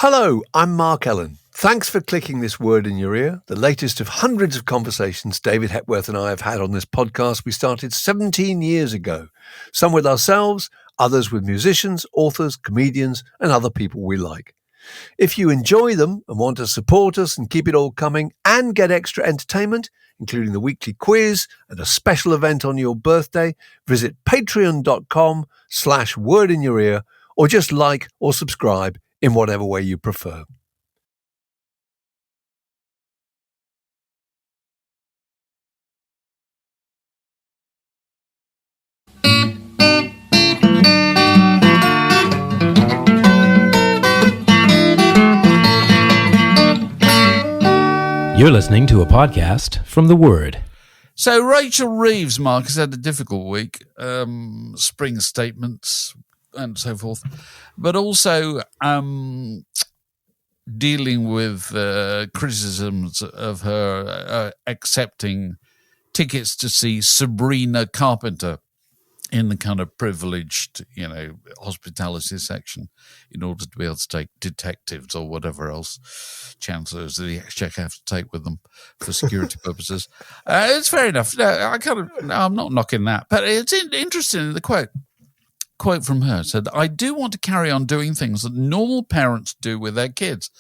Hello, I'm Mark Ellen. Thanks for clicking this word in your ear, the latest of hundreds of conversations David Hepworth and I have had on this podcast we started 17 years ago. Some with ourselves, others with musicians, authors, comedians, and other people we like. If you enjoy them and want to support us and keep it all coming and get extra entertainment, including the weekly quiz and a special event on your birthday, visit patreon.com/wordinyour-ear or just like or subscribe in whatever way you prefer. You're listening to a podcast from The Word. So Rachel Reeves, Mark, has had a difficult week. Spring statements and so forth. But also dealing with criticisms of her accepting tickets to see Sabrina Carpenter in the kind of privileged, hospitality section in order to be able to take detectives or whatever else chancellors the Exchequer have to take with them for security purposes. It's fair enough. No, I'm not knocking that. But it's interesting, the quote from her said, "I do want to carry on doing things that normal parents do with their kids.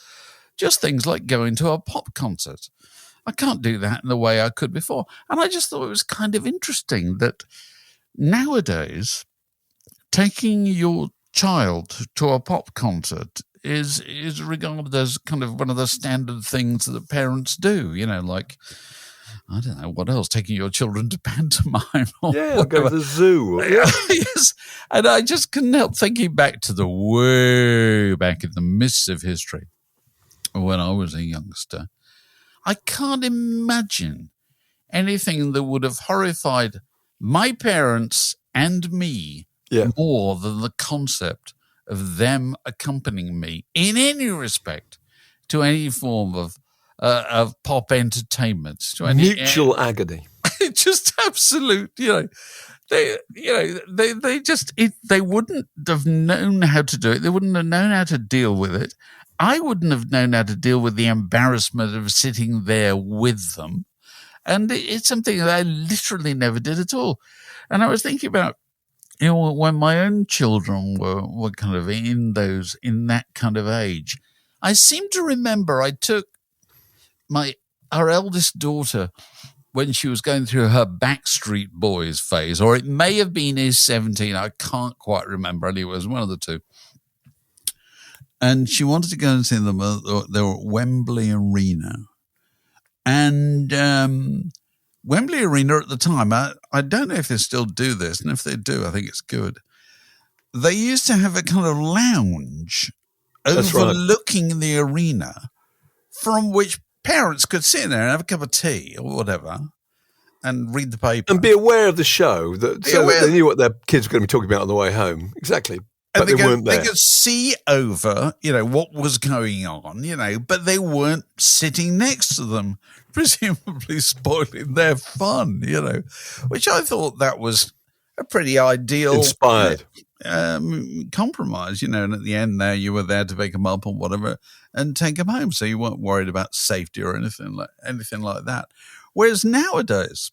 Just things like going to a pop concert. I can't do that in the way I could before." And I just thought it was kind of interesting that nowadays, taking your child to a pop concert is regarded as kind of one of the standard things that parents do. Like, I don't know, what else? Taking your children to pantomime or I'll go to the zoo. Yes. And I just couldn't help thinking back to the way back in the mists of history when I was a youngster. I can't imagine anything that would have horrified my parents and me more than the concept of them accompanying me in any respect to any form of pop entertainment, to any mutual agony. Just absolute, they wouldn't have known how to do it. They wouldn't have known how to deal with it. I wouldn't have known how to deal with the embarrassment of sitting there with them. And it's something that I literally never did at all. And I was thinking about, when my own children were kind of in that kind of age, I seem to remember I took our eldest daughter when she was going through her Backstreet Boys phase, or it may have been his 17. I can't quite remember. Anyway, it was one of the two. And she wanted to go and see them. They were at Wembley Arena. And Wembley Arena at the time, I don't know if they still do this, and if they do, I think it's good. They used to have a kind of lounge overlooking the arena from which parents could sit in there and have a cup of tea or whatever and read the paper. And be aware of the show, that they knew what their kids were going to be talking about on the way home. Exactly. But they weren't there. They could see over, what was going on, but they weren't sitting next to them, presumably spoiling their fun, which I thought that was a pretty ideal, inspired compromise, and at the end there you were there to pick them up or whatever and take them home, so you weren't worried about safety or anything like that. Whereas nowadays,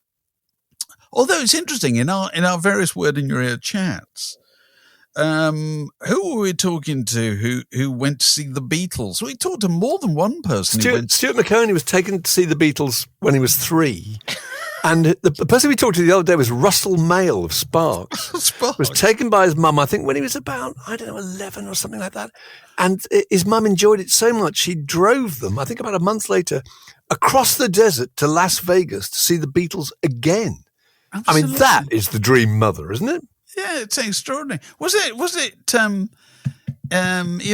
although it's interesting in our various word in your ear chats. Who were we talking to who went to see the Beatles? We talked to more than one person. Stuart McConey was taken to see the Beatles when he was 3. And the person we talked to the other day was Russell Mail of Sparks. Sparks. Was taken by his mum, I think, when he was about, 11 or something like that. And his mum enjoyed it so much, she drove them, I think about a month later, across the desert to Las Vegas to see the Beatles again. Absolutely. I mean, that is the dream mother, isn't it? Yeah, it's extraordinary. Was it Ian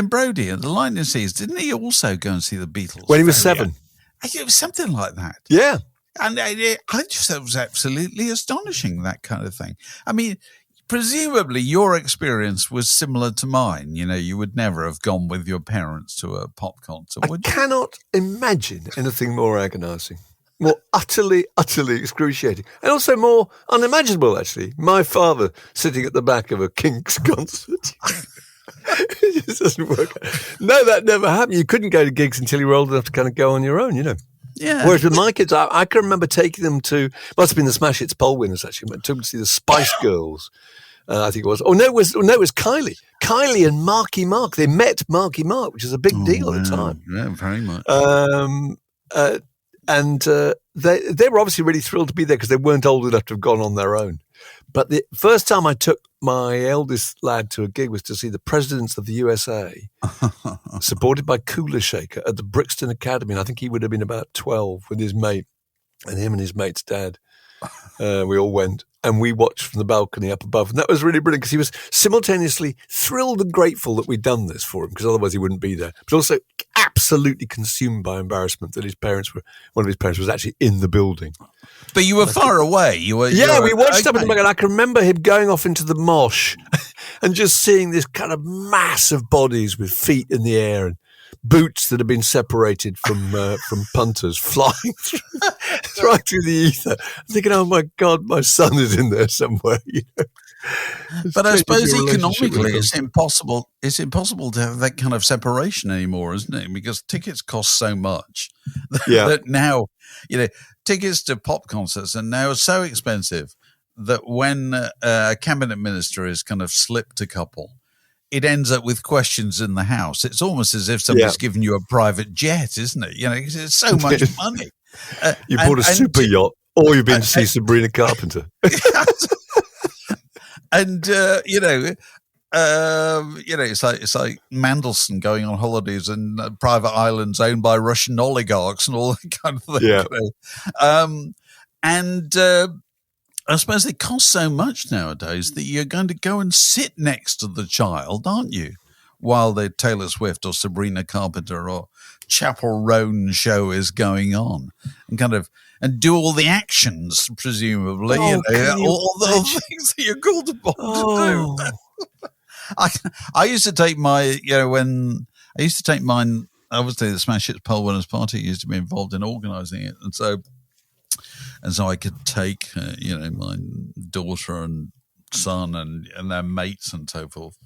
Brodie at the Lightning Seas? Didn't he also go and see the Beatles when he was 7? It was something like that. Yeah, and I just thought it was absolutely astonishing, that kind of thing. I mean, presumably your experience was similar to mine. You would never have gone with your parents to a pop concert, would you? I cannot imagine anything more agonising. More utterly excruciating. And also more unimaginable, actually. My father sitting at the back of a Kinks concert. It just doesn't work. No, that never happened. You couldn't go to gigs until you were old enough to kind of go on your own, you know. Yeah. Whereas with my kids, I can remember taking them to, must have been the Smash Hits poll winners actually, took them to see the Spice Girls. I think it was. It was Kylie. Kylie and Marky Mark. They met Marky Mark, which is a big deal at the time. Yeah, very much. They were obviously really thrilled to be there because they weren't old enough to have gone on their own. But the first time I took my eldest lad to a gig was to see the Presidents of the USA, supported by Cooler Shaker at the Brixton Academy. And I think he would have been about 12 with his mate, and him and his mate's dad. We all went, and we watched from the balcony up above. And that was really brilliant because he was simultaneously thrilled and grateful that we'd done this for him, because otherwise he wouldn't be there. But also absolutely consumed by embarrassment that one of his parents was actually in the building. But you were far away. We watched up in the back, and I can remember him going off into the mosh and just seeing this kind of mass of bodies with feet in the air and boots that had been separated from punters flying right through the ether. I'm thinking, oh my God, my son is in there somewhere. You know? But I suppose economically it's impossible to have that kind of separation anymore, isn't it? Because tickets cost so much that now, tickets to pop concerts are now so expensive that when a cabinet minister is kind of slipped a couple, it ends up with questions in the House. It's almost as if somebody's given you a private jet, isn't it? It's so much money. You bought a super yacht, or you've been to see Sabrina Carpenter. And it's like Mandelson going on holidays in private islands owned by Russian oligarchs and all that kind of thing. Yeah. I suppose they cost so much nowadays that you're going to go and sit next to the child, aren't you, while the Taylor Swift or Sabrina Carpenter or Chapel Roan show is going on, and do all the actions, presumably, all the things that you're called upon to do. I used to take mine. Obviously, the Smash Hits Poll Winners Party used to be involved in organising it, and so I could take my daughter and son and their mates and so forth,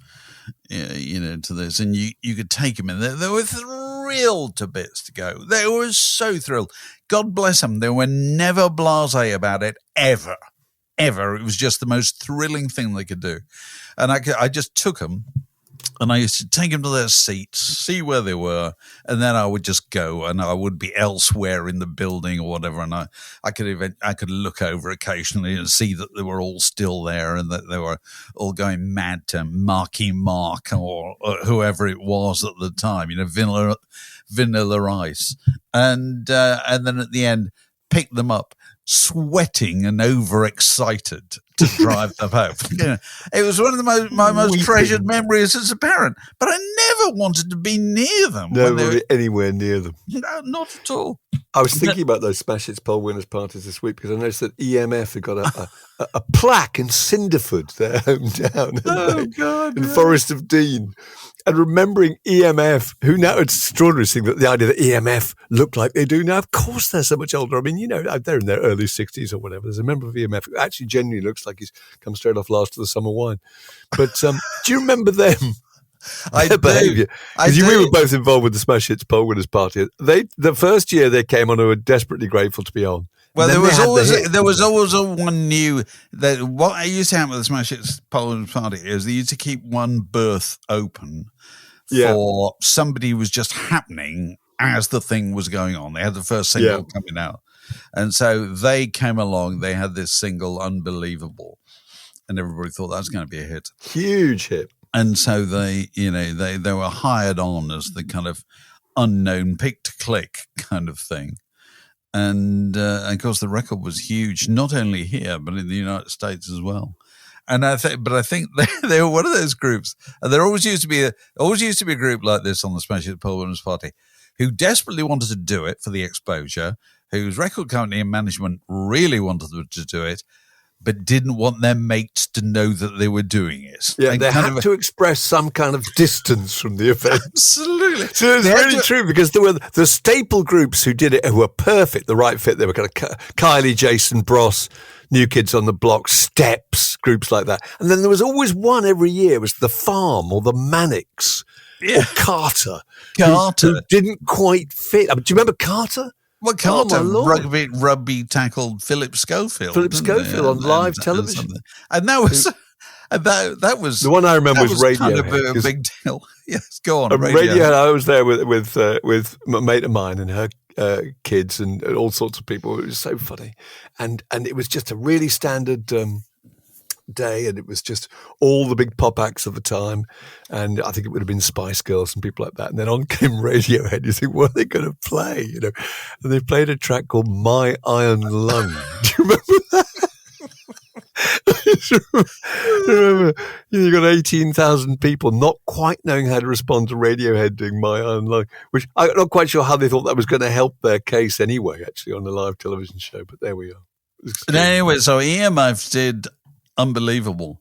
to this, and you could take them in. They were thrilled to bits to go. They were so thrilled. God bless them. They were never blasé about it, ever. It was just the most thrilling thing they could do. And I just took them, and I used to take them to their seats, see where they were, and then I would just go, and I would be elsewhere in the building or whatever, and I could look over occasionally and see that they were all still there and that they were all going mad to Marky Mark or whoever it was at the time, Vanilla Ice, and then at the end pick them up, sweating and overexcited to drive them home. It was one of my most treasured memories as a parent, but I never wanted to be near them. Never anywhere near them. No, not at all. I was thinking about those Smash Hits Poll Winners parties this week because I noticed that EMF had got a plaque in Cinderford, their hometown, in the Forest of Dean. And remembering EMF, who now, it's extraordinary seeing that the idea that EMF look like they do now. Of course, they're so much older. I mean, they're in their early 60s or whatever. There's a member of EMF who actually genuinely looks like he's come straight off Last of the Summer Wine. But do you remember them? Their behaviour. Because we were both involved with the Smash Hits Poll Winners Party. The first year they came on, we were desperately grateful to be on. Well, there was always one new that what used to happen with the Smash Hits Poll Winners Party is they used to keep one berth open for somebody who was just happening as the thing was going on. They had the first single coming out, and so they came along. They had this single, Unbelievable, and everybody thought that was going to be a hit, huge hit. And so they were hired on as the kind of unknown pick to click kind of thing. And of course, the record was huge, not only here but in the United States as well. And I think they were one of those groups. And there always used to be a group like this on the Smash Hits Poll Winners Party, who desperately wanted to do it for the exposure, whose record company and management really wanted them to do it, but didn't want their mates to know that they were doing it. Yeah, they had to express some kind of distance from the event. Absolutely. So it's really true, because there were the staple groups who did it, who were perfect, the right fit. They were kind of Kylie, Jason, Bros, New Kids on the Block, Steps, groups like that. And then there was always one every year. It was The Farm or The Manics or Carter. Who didn't quite fit. Do you remember Carter? Well, Carter rugby tackled Phillip Schofield. Phillip Schofield on live television. And that was... That was the one I remember was Radiohead. Kind of a big deal. Yes, go on. Radiohead. I was there with a mate of mine and her kids and all sorts of people. It was so funny, and it was just a really standard day, and it was just all the big pop acts of the time. And I think it would have been Spice Girls and people like that. And then on came Radiohead. You think, what are they going to play? You know, and they played a track called "My Iron Lung." Do you remember that? Remember, you got 18,000 people not quite knowing how to respond to Radiohead doing "My Iron Lung," which I'm not quite sure how they thought that was going to help their case anyway, actually, on the live television show. But there we are. But anyway, so EMF did Unbelievable.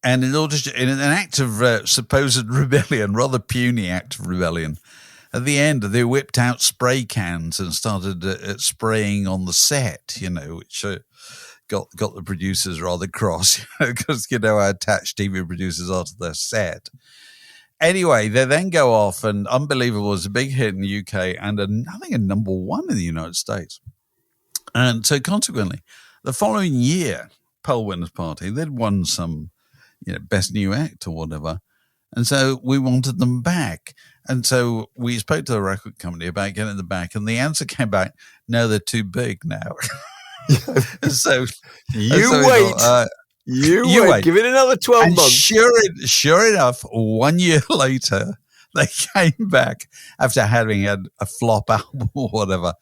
And in an act of supposed rebellion, rather puny act of rebellion, at the end they whipped out spray cans and started spraying on the set, which... Got the producers rather cross, because how attached TV producers are to their set. Anyway, they then go off, and Unbelievable was a big hit in the UK and I think a number one in the United States. And so consequently, the following year, Poll Winners Party, they'd won some, Best New Act or whatever. And so we wanted them back. And so we spoke to the record company about getting them back, and the answer came back, no, they're too big now. So you wait. Give it another 12 months. Sure enough, 1 year later, they came back after having had a flop album or whatever,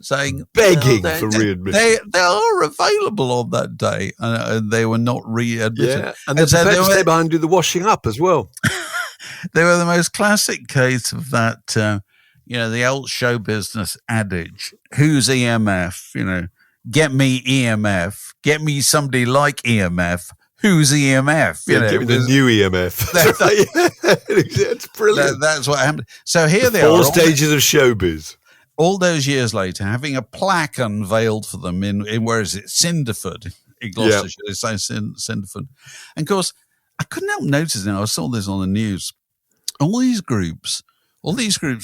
saying begging for readmission. They are available on that day, and they were not readmitted. Yeah, and they're prepared to stay behind and do the washing up as well. They were the most classic case of that. The old show business adage: "Who's EMF?" Get me EMF. Get me somebody like EMF. Who's EMF? Get me the new EMF. It's brilliant. That's what happened. So here they are. All stages of showbiz. All those years later, having a plaque unveiled for them in where is it? Cinderford in Gloucestershire. They say Cinderford. And of course, I couldn't help noticing, I saw this on the news, all these groups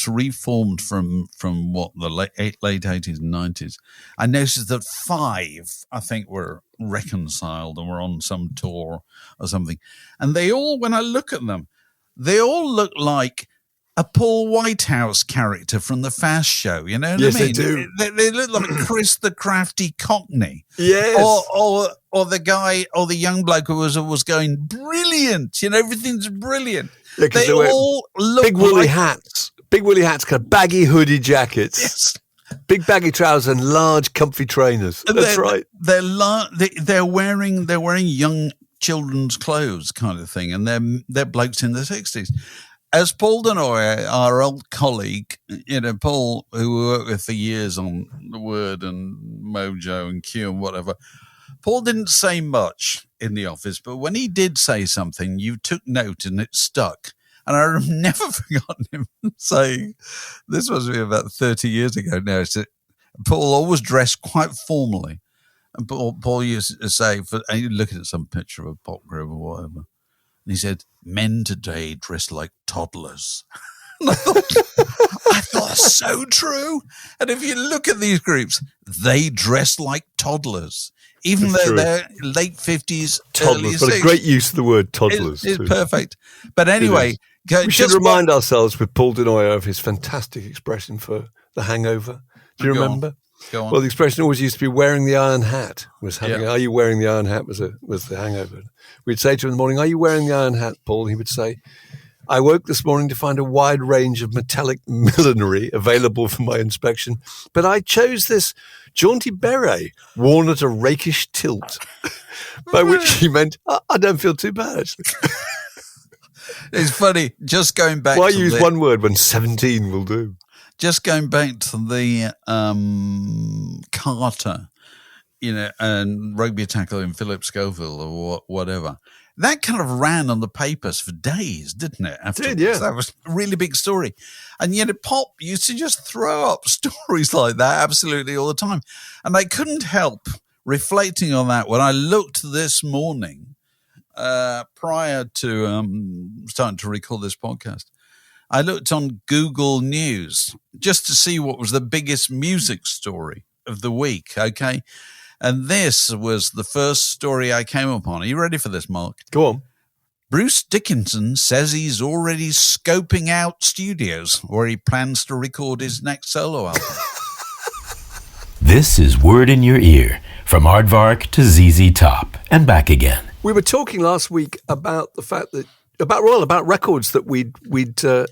reformed from what, the late 80s and 90s. I noticed that 5, I think, were reconciled and were on some tour or something. And they all, when I look at them, they all look like a Paul Whitehouse character from the Fast Show. You know what I mean? They do. They look like Chris the Crafty Cockney. Yes. Or the guy, or the young bloke who was going, brilliant. Everything's brilliant. Yeah, they all look big woolly hats, kind of baggy hoodie jackets, yes. Big baggy trousers and large comfy trainers. That's right. They're wearing young children's clothes, kind of thing, and they're blokes in their 60s. As Paul Denoyer, our old colleague, Paul, who we worked with for years on The Word and Mojo and Q and whatever, Paul didn't say much in the office, but when he did say something, you took note and it stuck. And I've never forgotten him saying, this must be about 30 years ago now, Paul always dressed quite formally. And Paul used to say, and you look at some picture of a pop group or whatever, and he said, men today dress like toddlers. And I thought, that's so true. And if you look at these groups, they dress like toddlers. Even though they're late 50s, toddlers. But a great use of the word toddlers. It's perfect. But anyway, we should remind ourselves with Paul Denoyer of his fantastic expression for the hangover. Do you remember? Go on. Well, the expression always used to be wearing the iron hat. Are you wearing the iron hat was the hangover. We'd say to him in the morning, are you wearing the iron hat, Paul? He would say, I woke this morning to find a wide range of metallic millinery available for my inspection, but I chose this jaunty beret worn at a rakish tilt, by which he meant, I don't feel too bad, actually. It's funny, just going back Why use one word when 17 will do? Just going back to the Carter, and rugby tackle in Phillip Schofield or whatever. That kind of ran on the papers for days, didn't it? It did, yeah. That was a really big story. And yet pop used to just throw up stories like that absolutely all the time. And they couldn't help reflecting on that, when I looked this morning, prior to starting to record this podcast, I looked on Google News just to see what was the biggest music story of the week, okay? And this was the first story I came upon. Are you ready for this, Mark? Go on. Bruce Dickinson says he's already scoping out studios where he plans to record his next solo album. This is Word in Your Ear, from Aardvark to ZZ Top and back again. We were talking last week about the fact that about records that we'd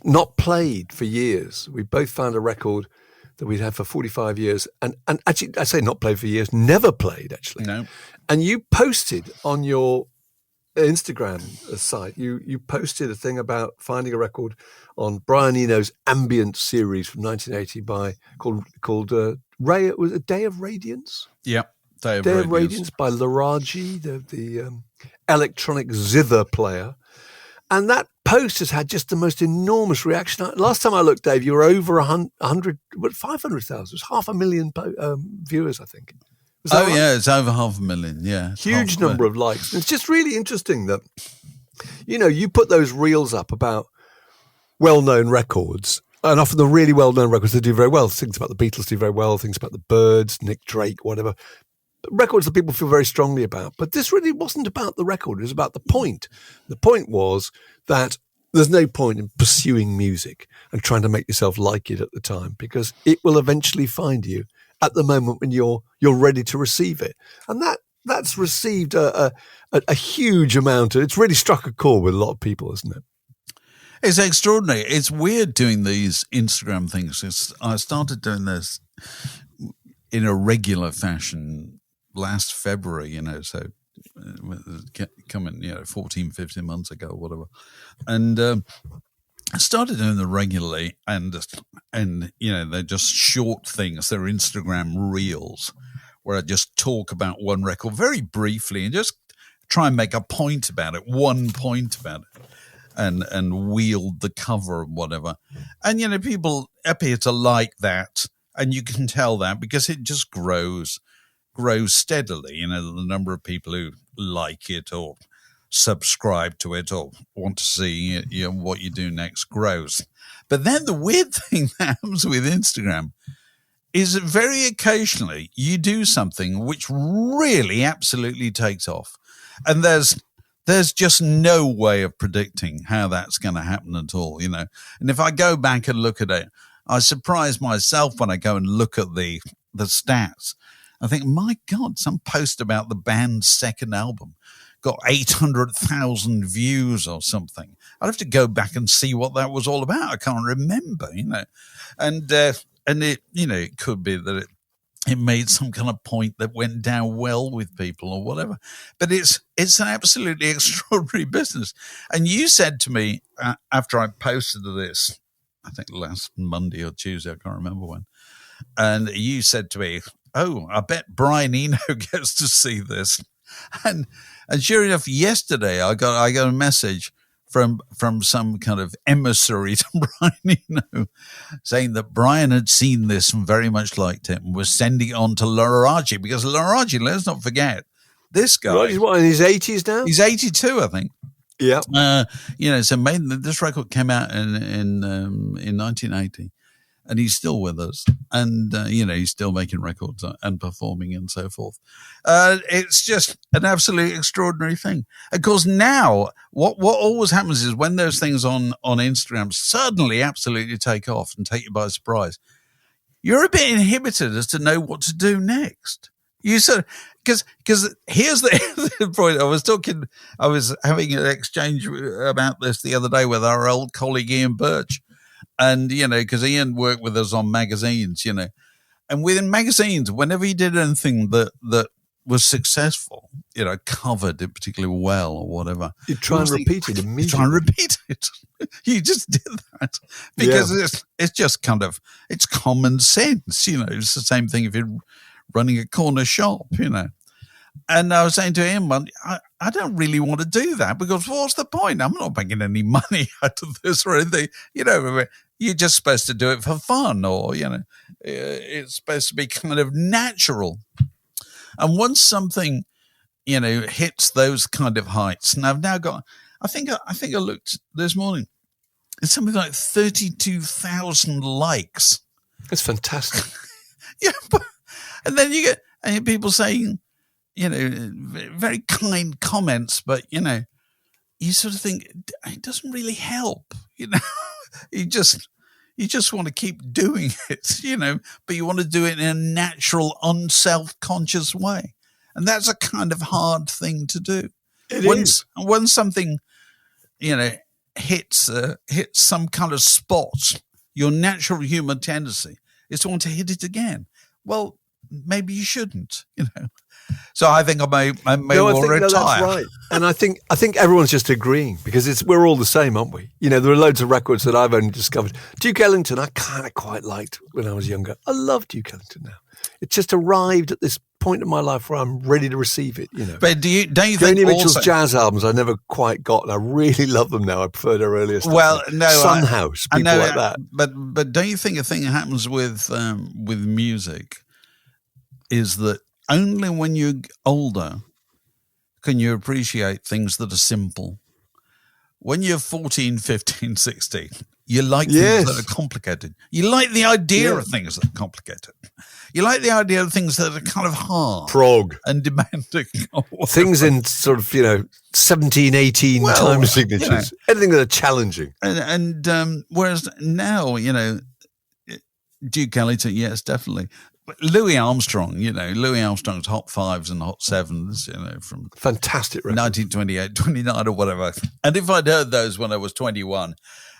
not played for years. We both found a record that we'd had for 45 years, and actually, I say not played for years, never played actually. No. And you posted on your Instagram site, you posted a thing about finding a record on Brian Eno's ambient series from 1980 called Ray. It was a Day of Radiance. Yep. Day of Radiance by Laraji, the electronic zither player. And that post has had just the most enormous reaction. Last time I looked, Dave, you were over 500,000. It was 500,000 viewers, I think. Oh, right? Yeah, it's over 500,000, yeah. Huge number of likes. And it's just really interesting that, you put those reels up about well-known records, and often the really well-known records, they do very well. Things about the Beatles do very well, things about the Byrds, Nick Drake, whatever. Records that people feel very strongly about. But this really wasn't about the record. It was about the point. The point was that there's no point in pursuing music and trying to make yourself like it at the time, because it will eventually find you at the moment when you're ready to receive it. And that's received a huge amount. It's really struck a chord with a lot of people, isn't it? It's extraordinary. It's weird doing these Instagram things. I started doing this in a regular fashion last February, so coming, 14, 15 months ago or whatever. And I started doing them regularly, and they're just short things. They're Instagram reels where I just talk about one record very briefly and just try and make a point about it, one point about it, and wield the cover and whatever. And, people appear to like that, and you can tell that because it just grows steadily. The number of people who like it or subscribe to it or want to see what you do next grows. But then the weird thing that happens with Instagram is that very occasionally you do something which really absolutely takes off, and there's just no way of predicting how that's going to happen at all, And if I go back and look at it, I surprise myself when I go and look at the stats. I think, my God, some post about the band's second album got 800,000 views or something. I'd have to go back and see what that was all about. I can't remember, And it, it could be that it made some kind of point that went down well with people or whatever. But it's an absolutely extraordinary business. And you said to me after I posted this, I think last Monday or Tuesday, I can't remember when, and you said to me, "Oh, I bet Brian Eno gets to see this." And sure enough, yesterday I got a message from some kind of emissary to Brian Eno saying that Brian had seen this and very much liked it and was sending it on to Laraji, because Laraji, let's not forget, this guy. Well, he's what, in his 80s now? He's 82, I think. Yeah. So this record came out in 1980. And he's still with us, and he's still making records and performing and so forth. It's just an absolutely extraordinary thing. Of course, now what always happens is when those things on Instagram suddenly absolutely take off and take you by surprise, you're a bit inhibited as to know what to do next. You said, because here's the point. I was having an exchange about this the other day with our old colleague Ian Birch. And, because Ian worked with us on magazines, and within magazines, whenever he did anything that was successful, covered it particularly well or whatever, you try and repeat it immediately. You try and repeat it. You just did that because it's just kind of, it's common sense, it's the same thing if you're running a corner shop, And I was saying to him, I don't really want to do that, because what's the point? I'm not making any money out of this or anything. You're just supposed to do it for fun, or, it's supposed to be kind of natural. And once something, hits those kind of heights, and I've now got, I think I looked this morning, it's something like 32,000 likes. That's fantastic. Yeah, and then you get people saying, very kind comments, but you sort of think it doesn't really help. You just want to keep doing it, but you want to do it in a natural, unself-conscious way, and that's a kind of hard thing to do. When something, hits some kind of spot, your natural human tendency is to want to hit it again. Well, maybe you shouldn't, So I think I may retire. That's right. And I think everyone's just agreeing because we're all the same, aren't we? There are loads of records that I've only discovered. Duke Ellington, I kind of quite liked when I was younger. I love Duke Ellington now. It's just arrived at this point in my life where I'm ready to receive it. But don't you think Joni Mitchell's jazz albums I never quite got, and I really love them now. I prefer their earlier stuff. Well, no, Son House, people like that. But don't you think a thing happens with music is that only when you're older can you appreciate things that are simple. When you're 14, 15, 16, you like things that are complicated. You like the idea of things that are complicated. You like the idea of things that are kind of hard. Prog. And demanding. Things in sort of, 17, 18 time signatures. Anything that are challenging. And whereas now, Duke Ellington, yes, definitely. Louis Armstrong, Louis Armstrong's Hot Fives and Hot Sevens, from fantastic record. 1928, 29 or whatever. And if I'd heard those when I was 21,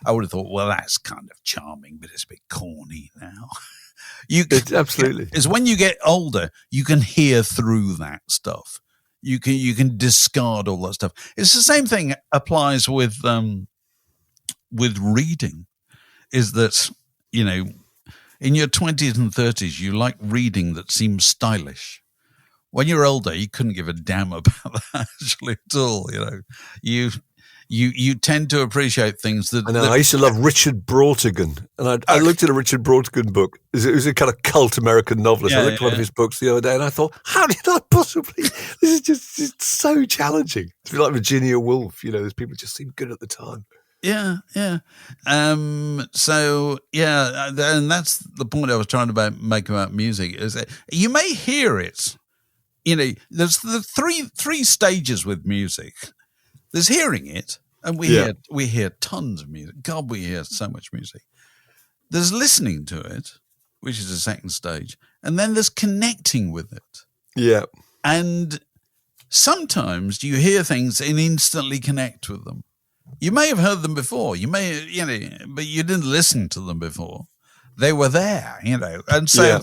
I would have thought, well, that's kind of charming, but it's a bit corny now. Absolutely. Is when you get older, you can hear through that stuff. You can discard all that stuff. It's the same thing applies with reading. Is that in your 20s and 30s, you like reading that seems stylish. When you're older, you couldn't give a damn about that actually at all. You tend to appreciate things that. I know. I used to love Richard Brautigan, and I looked at a Richard Brautigan book. It was a kind of cult American novelist. I looked at one of his books the other day, and I thought, how did I possibly? This is just so challenging. It's a bit like Virginia Woolf. Those people just seemed good at the time. Yeah. So and that's the point I was trying to make about music is that you may hear it. There's the three stages with music. There's hearing it, and we hear tons of music. God, we hear so much music. There's listening to it, which is the second stage, and then there's connecting with it. Yeah. And sometimes you hear things and instantly connect with them. You may have heard them before. You may, but you didn't listen to them before. They were there, and so,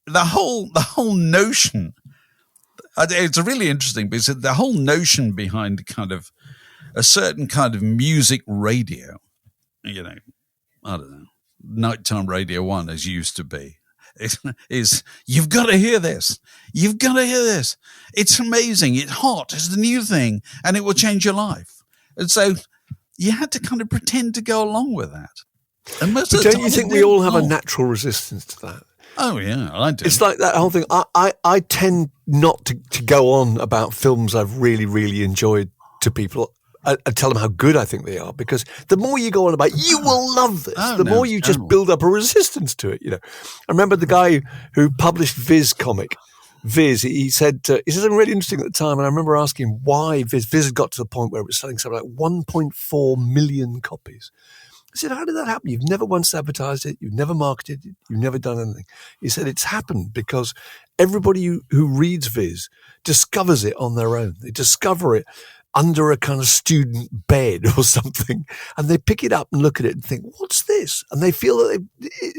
the whole notion. It's really interesting because the whole notion behind kind of a certain kind of music radio, I don't know, nighttime Radio 1 as used to be, is you've got to hear this. You've got to hear this. It's amazing. It's hot. It's the new thing, and it will change your life. And so you had to kind of pretend to go along with that. And most of the don't you think we all have a natural resistance to that? Oh, yeah, I do. It's like that whole thing. I tend not to go on about films I've really, really enjoyed to people. I tell them how good I think they are, because the more you go on about, you will love this, more you just build up a resistance to it. I remember the guy who published Viz comic. Viz, he said something really interesting at the time, and I remember asking why Viz had got to the point where it was selling something like 1.4 million copies. I said, how did that happen? You've never once advertised it. You've never marketed it. You've never done anything. He said, it's happened because everybody who reads Viz discovers it on their own. They discover it under a kind of student bed or something, and they pick it up and look at it and think, what's this? And they feel that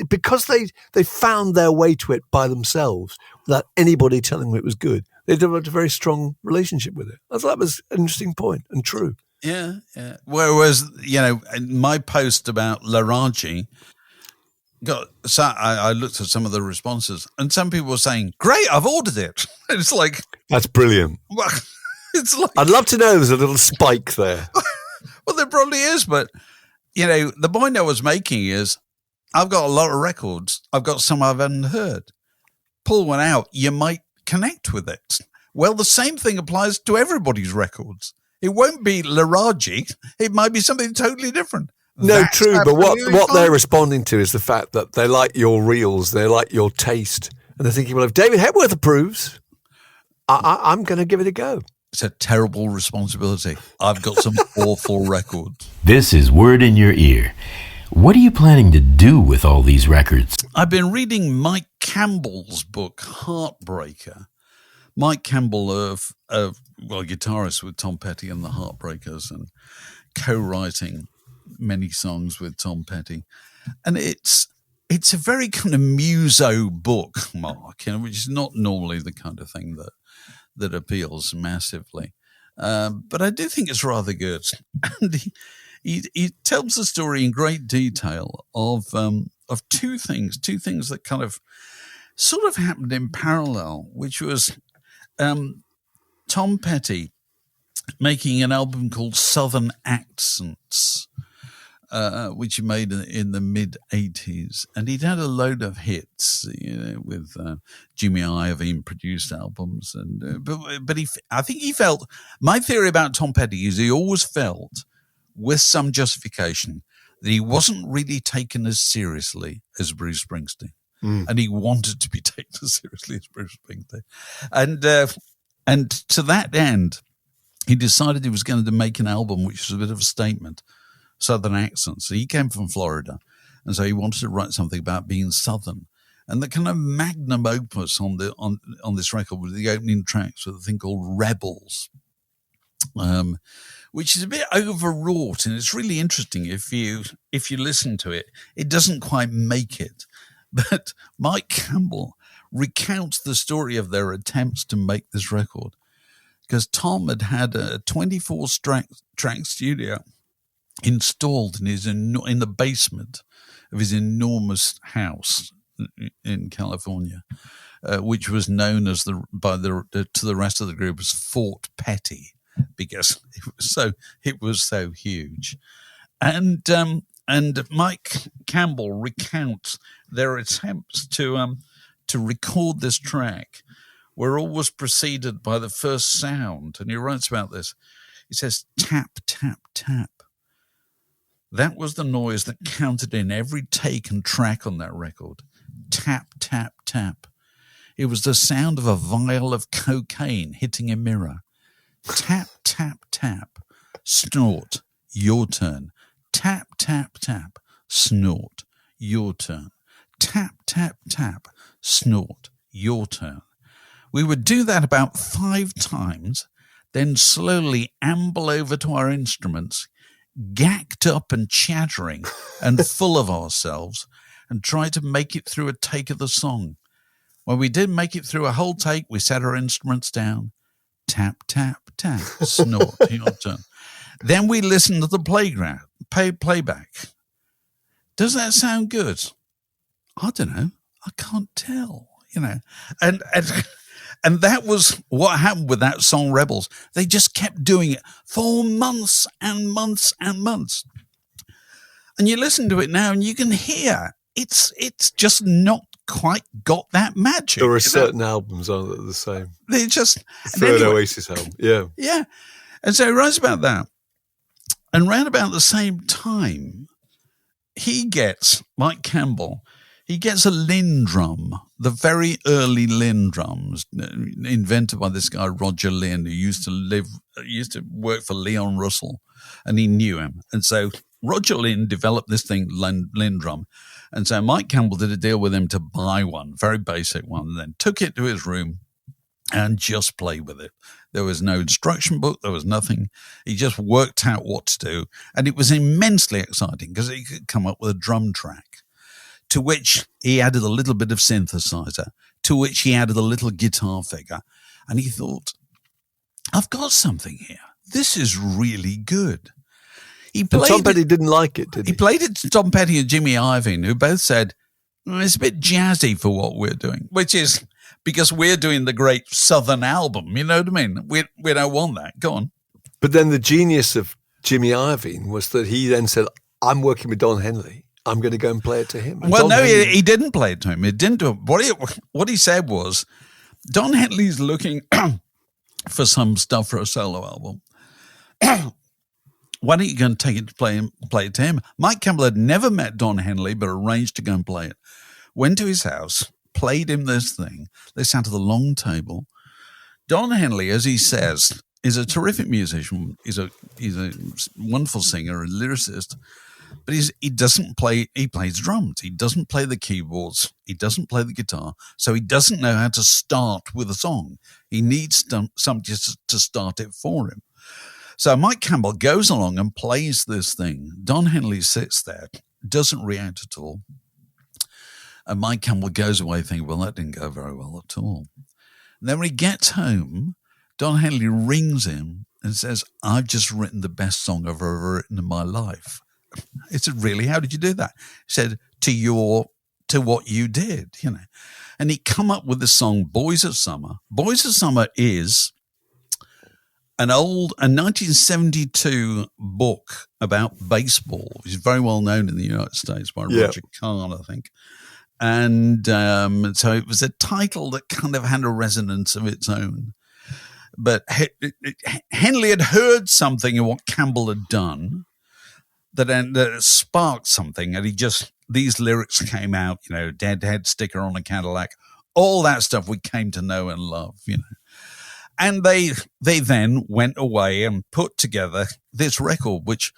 because they found their way to it by themselves without anybody telling them it was good, they developed a very strong relationship with it. I thought that was an interesting point and true. Yeah. Whereas, my post about Laraji so I looked at some of the responses, and some people were saying, great, I've ordered it. It's like, that's brilliant. Well, it's like, I'd love to know there's a little spike there. Well, there probably is, but the point I was making is I've got a lot of records. I've got some I haven't heard. pull one out, you might connect with it. Well, the same thing applies to everybody's records. It won't be Laraji. It might be something totally different. No, That's true. But what absolutely they're fine. responding to is the fact that they like your reels, they like your taste. And they're thinking, well, if David Hepworth approves, I'm going to give it a go. It's a terrible responsibility. I've got some awful records. This is Word in Your Ear. What are you planning to do with all these records? I've been reading Mike Campbell's book, Heartbreaker. Mike Campbell, guitarist with Tom Petty and the Heartbreakers, and co-writing many songs with Tom Petty. And it's a very kind of muso book, Mark, which is not normally the kind of thing that appeals massively. But I do think it's rather good. And he tells the story in great detail of two things that kind of sort of happened in parallel, which was Tom Petty making an album called Southern Accents, which he made in the mid-'80s. And he'd had a load of hits, with Jimmy Iovine produced albums. And but I think he felt, my theory about Tom Petty is he always felt, with some justification, that he wasn't really taken as seriously as Bruce Springsteen. And he wanted to be taken as seriously as Bruce Springsteen. And to that end, he decided he was going to make an album which was a bit of a statement, Southern Accents. So he came from Florida, and so he wanted to write something about being Southern. And the kind of magnum opus on this record was the opening tracks with a thing called Rebels, which is a bit overwrought, and it's really interesting if you listen to it. It doesn't quite make it, but Mike Campbell recounts the story of their attempts to make this record, because Tom had a 24-track studio installed in the basement of his enormous house in California, which was known as to the rest of the group as Fort Petty, because it was so huge. And Mike Campbell recounts their attempts to record this track were always preceded by the first sound. And he writes about this. He says, tap, tap, tap. That was the noise that counted in every take and track on that record. Tap, tap, tap. It was the sound of a vial of cocaine hitting a mirror. Tap, tap, tap. Snort. Your turn. Tap, tap, tap. Snort. Your turn. Tap, tap, tap. Snort. Your turn. We would do that about 5 times, then slowly amble over to our instruments, gacked up and chattering and full of ourselves, and try to make it through a take of the song. When we did make it through a whole take, we set our instruments down. Tap, tap, tap. Snort. Your turn. Then we listened to the playback. Does that sound good? I don't know. I can't tell, And that was what happened with that song, Rebels. They just kept doing it for months and months and months. And you listen to it now and you can hear it's just not quite got that magic. There are certain albums that are the same. They just... Third Oasis album, yeah. Yeah. And so he writes about that. And round about the same time, Mike Campbell, he gets a Linn drum, the very early Linn drums, invented by this guy, Roger Linn, who used to work for Leon Russell, and he knew him. And so Roger Linn developed this thing, Linn drum. And so Mike Campbell did a deal with him to buy one, very basic one, and then took it to his room and just played with it. There was no instruction book. There was nothing. He just worked out what to do. And it was immensely exciting because he could come up with a drum track, to which he added a little bit of synthesizer, to which he added a little guitar figure. And he thought, I've got something here. This is really good. Tom Petty didn't like it, did he? He played it to Tom Petty and Jimmy Iovine, who both said, it's a bit jazzy for what we're doing, which is because we're doing the great Southern album. You know what I mean? We don't want that. Go on. But then the genius of Jimmy Iovine was that he then said, I'm working with Don Henley. I'm going to go and play it to him. And Well, Don no, Henley- he didn't play it to him. He didn't do it. What he said was, Don Henley's looking for some stuff for a solo album. Why don't you go and take it to play it to him? Mike Campbell had never met Don Henley, but arranged to go and play it. Went to his house, played him this thing. They sat at the long table. Don Henley, as he says, is a terrific musician. He's a wonderful singer, a lyricist. But he doesn't play. He plays drums. He doesn't play the keyboards. He doesn't play the guitar. So he doesn't know how to start with a song. He needs somebody to start it for him. So Mike Campbell goes along and plays this thing. Don Henley sits there, doesn't react at all. And Mike Campbell goes away thinking, well, that didn't go very well at all. And then when he gets home, Don Henley rings him and says, I've just written the best song I've ever written in my life. I said, really? How did you do that? He said, to what you did, you know. And he come up with the song Boys of Summer. Boys of Summer is a 1972 book about baseball. It's very well known in the United States by Roger Kahn, I think. And so it was a title that kind of had a resonance of its own. But Henley had heard something in what Campbell had done that sparked something, and these lyrics came out, you know, Deadhead, Sticker on a Cadillac, all that stuff we came to know and love, you know. And they then went away and put together this record, which,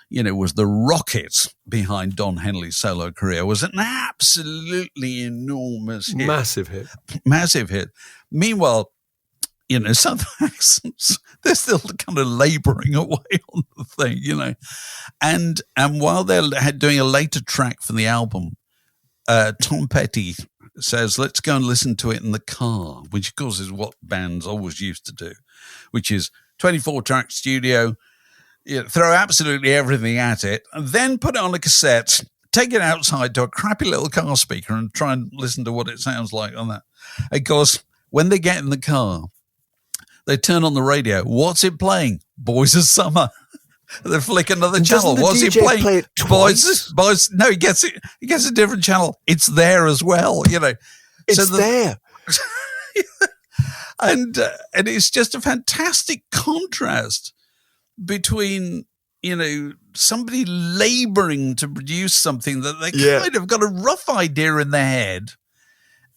you know, was the rocket behind Don Henley's solo career. Was an absolutely enormous hit. Massive hit. Meanwhile, you know, Southern accents, they're still kind of laboring away on the thing, you know. And while they're doing a later track for the album, Tom Petty says, let's go and listen to it in the car, which of course is what bands always used to do, which is 24-track studio, you know, throw absolutely everything at it, and then put it on a cassette, take it outside to a crappy little car speaker and try and listen to what it sounds like on that. Of course, when they get in the car, they turn on the radio. What's it playing? Boys of Summer. They flick another channel. What's he playing? Play it twice? Boys. No, he gets it. He gets a different channel. It's there as well. You know, it's there. And it's just a fantastic contrast between, you know, somebody laboring to produce something that they kind of got a rough idea in their head,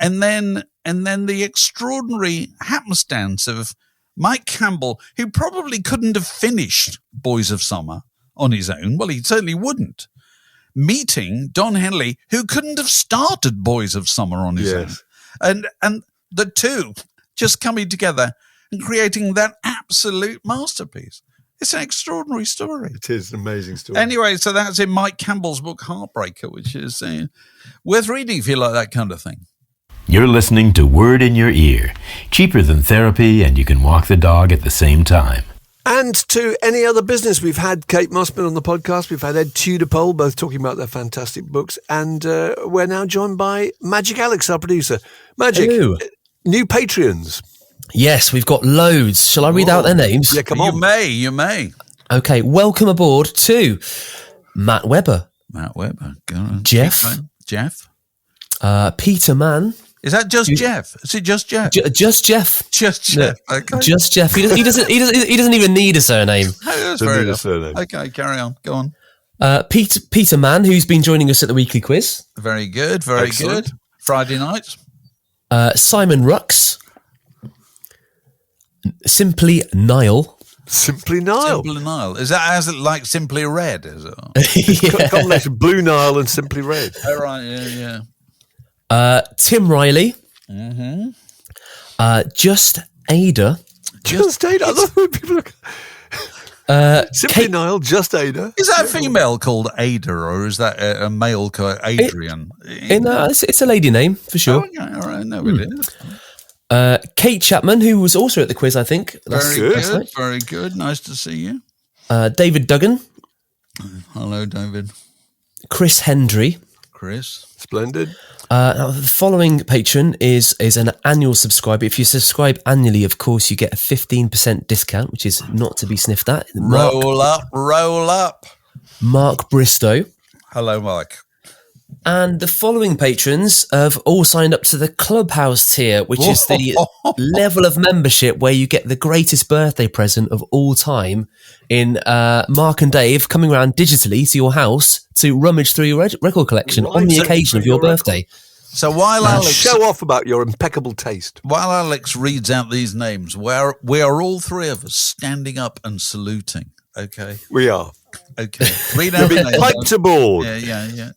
and then the extraordinary happenstance of Mike Campbell, who probably couldn't have finished Boys of Summer on his own. Well, he certainly wouldn't. Meeting Don Henley, who couldn't have started Boys of Summer on his own. And the two just coming together and creating that absolute masterpiece. It's an extraordinary story. It is an amazing story. Anyway, so that's in Mike Campbell's book, Heartbreaker, which is worth reading if you like that kind of thing. You're listening to Word in Your Ear. Cheaper than therapy, and you can walk the dog at the same time. And to any other business, we've had Kate Mossman on the podcast. We've had Ed Tudor-Pole, both talking about their fantastic books. And we're now joined by Magic Alex, our producer. Magic, Hello. New Patreons. Yes, we've got loads. Shall I read out their names? Yeah, come on. You may. Okay, welcome aboard to Matt Webber. Go on. Jeff. Jeff. Peter Mann. Is that just Jeff? Is it just Jeff? Just Jeff. Just Jeff. No, okay. Just Jeff. He doesn't even need a surname. That's fair enough. Okay, carry on. Go on. Peter Mann, who's been joining us at the weekly quiz. Very good. Very good. Friday nights. Simon Rux. Simply Niall. Simply Niall. Simply Niall. Is that as like Simply Red? Is it? Yeah. Combination Blue Nile and Simply Red. Oh, right. Yeah. Tim Riley. Mm-hmm. Just Ada. Just Ada. I love when people look. Simply Niall, Just Ada. Is that a female called Ada, or is that a male called Adrian? It's a lady name for sure. Oh, okay, all right, no, it is. Kate Chapman, who was also at the quiz, I think. Very good. Nice to see you. David Duggan. Hello, David. Chris Hendry. Chris. Splendid. Now, the following patron is an annual subscriber. If you subscribe annually, of course, you get a 15% discount, which is not to be sniffed at. Roll up. Mark Bristow. Hello, Mike. And the following patrons have all signed up to the Clubhouse tier, which is the level of membership where you get the greatest birthday present of all time in Mark and Dave coming around digitally to your house to rummage through your record collection on the occasion of your birthday. So while Alex... Show off about your impeccable taste. While Alex reads out these names, we are all three of us standing up and saluting, okay? We are. Okay. Read out the names. Piped aboard. Yeah.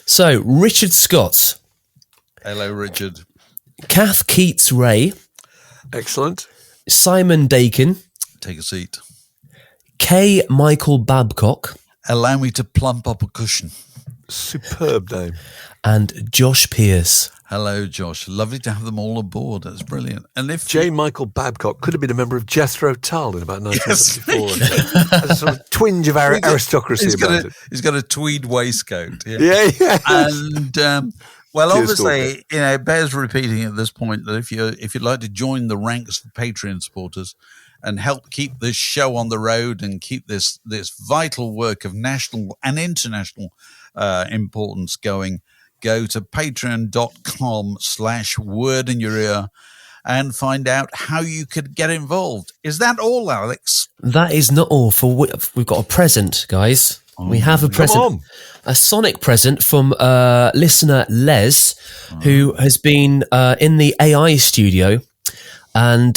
So, Richard Scott. Hello, Richard. Kath Keats-Ray. Excellent. Simon Dakin. Take a seat. K. Michael Babcock. Allow me to plump up a cushion. Superb name. And Josh Pierce. Hello, Josh. Lovely to have them all aboard. That's brilliant. And if J. Michael Babcock could have been a member of Jethro Tull in about 1974. Has a sort of twinge of aristocracy about it. He's got a tweed waistcoat. Yeah. And well, Cheers, obviously, it bears repeating at this point that if you'd like to join the ranks of Patreon supporters and help keep this show on the road and keep this vital work of national and international importance going, go to patreon.com/wordinyour-ear and find out how you could get involved. Is that all, Alex? That is not all. We've got a present, guys. We have a present. A sonic present from listener Les, who has been in the AI studio. And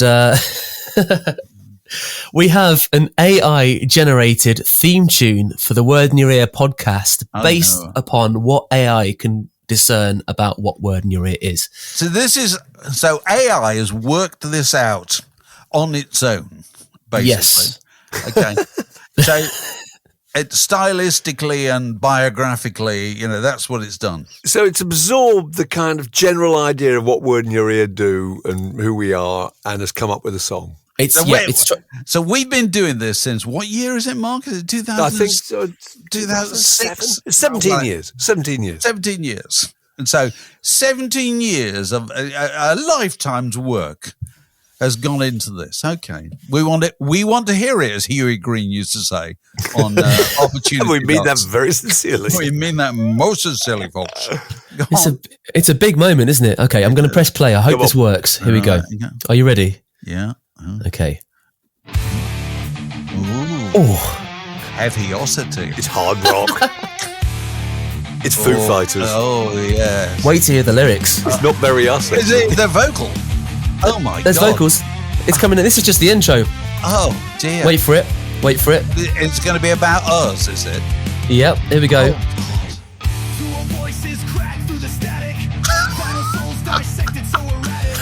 we have an AI-generated theme tune for the Word in Your Ear podcast based upon what AI can discern about what Word in Your Ear is. So AI has worked this out on its own, basically. Yes. Okay. So stylistically and biographically, that's what it's done. So it's absorbed the kind of general idea of what Word in Your Ear do and who we are and has come up with a song. So we've been doing this since what year is it, Mark? Is it 2000? I think so. 2006? 17 years. 17 years. 17 years. And so 17 years of a lifetime's work has gone into this. Okay. We want to hear it, as Huey Green used to say on Opportunity. We mean that very sincerely. We mean that most sincerely, folks. It's a big moment, isn't it? Okay, I'm going to press play. I hope this works. Here we go. Are you ready? Yeah. Okay. Ooh. Oh, heaviosity. It's hard rock. It's Foo Fighters. Oh, yeah. Wait to hear the lyrics. It's not very us. Is it the vocal? Oh, my God. There's vocals. It's coming in. This is just the intro. Oh, dear. Wait for it. It's going to be about us, is it? Yep, here we go. Voices crack through the static. Final souls dissected so erratic.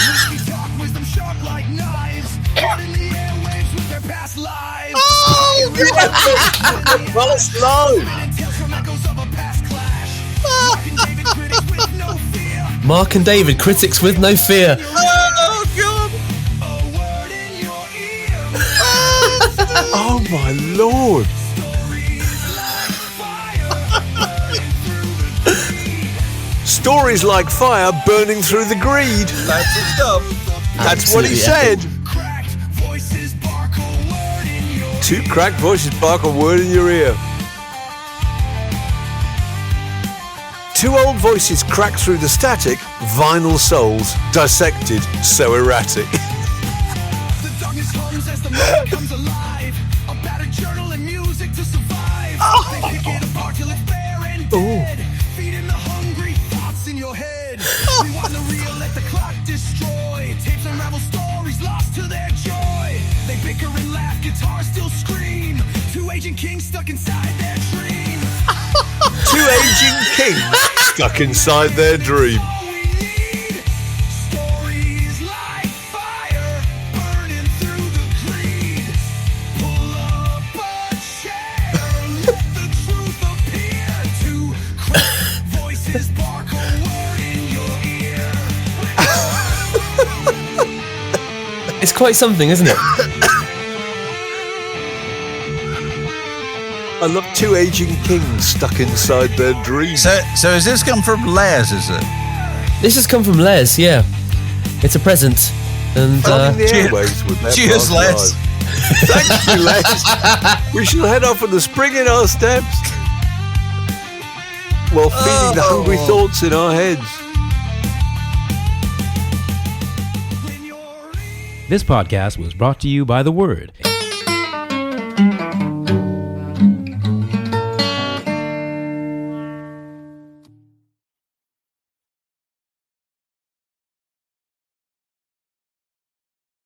Whiskey talk, wisdom sharp like knives. Caught in the airwaves with their past lives. Oh, God. Well, it's low. Tales from echoes of a past clash. Mark and David, critics with no fear. Mark and David, critics with no fear. Oh, God. A word in your ear. Oh, my Lord. Stories like fire burning through the greed. Stories like fire burning through the greed. That's the stuff. That's what he said. Cracked voices bark a word in your Two cracked voices bark a word in your ear. Two old voices crack through the static. Vinyl souls dissected so erratic. The darkness hums as the moment comes alive. A battered journal and music to survive. They pick it apart till it's bare and dead. Feeding the hungry thoughts in your head. We want the real, let the clock destroy. Tapes unravel stories lost to their joy. They bicker and laugh, guitars still scream. Two aging kings stuck inside their dream. Two aging kings stuck inside their dream. All we need, stories like fire burning through the greed. Pull up a chair, let the truth appear. Two cracked voices bark a word in your ear. It's quite something, isn't it? I love two aging kings stuck inside their dream. So has this come from Les, is it? This has come from Les, yeah. It's a present. And Flooding the airwaves with their cheers, past Les. lives. Thank you, Les. We shall head off with the spring in our steps. while feeding the hungry thoughts in our heads. This podcast was brought to you by The Word.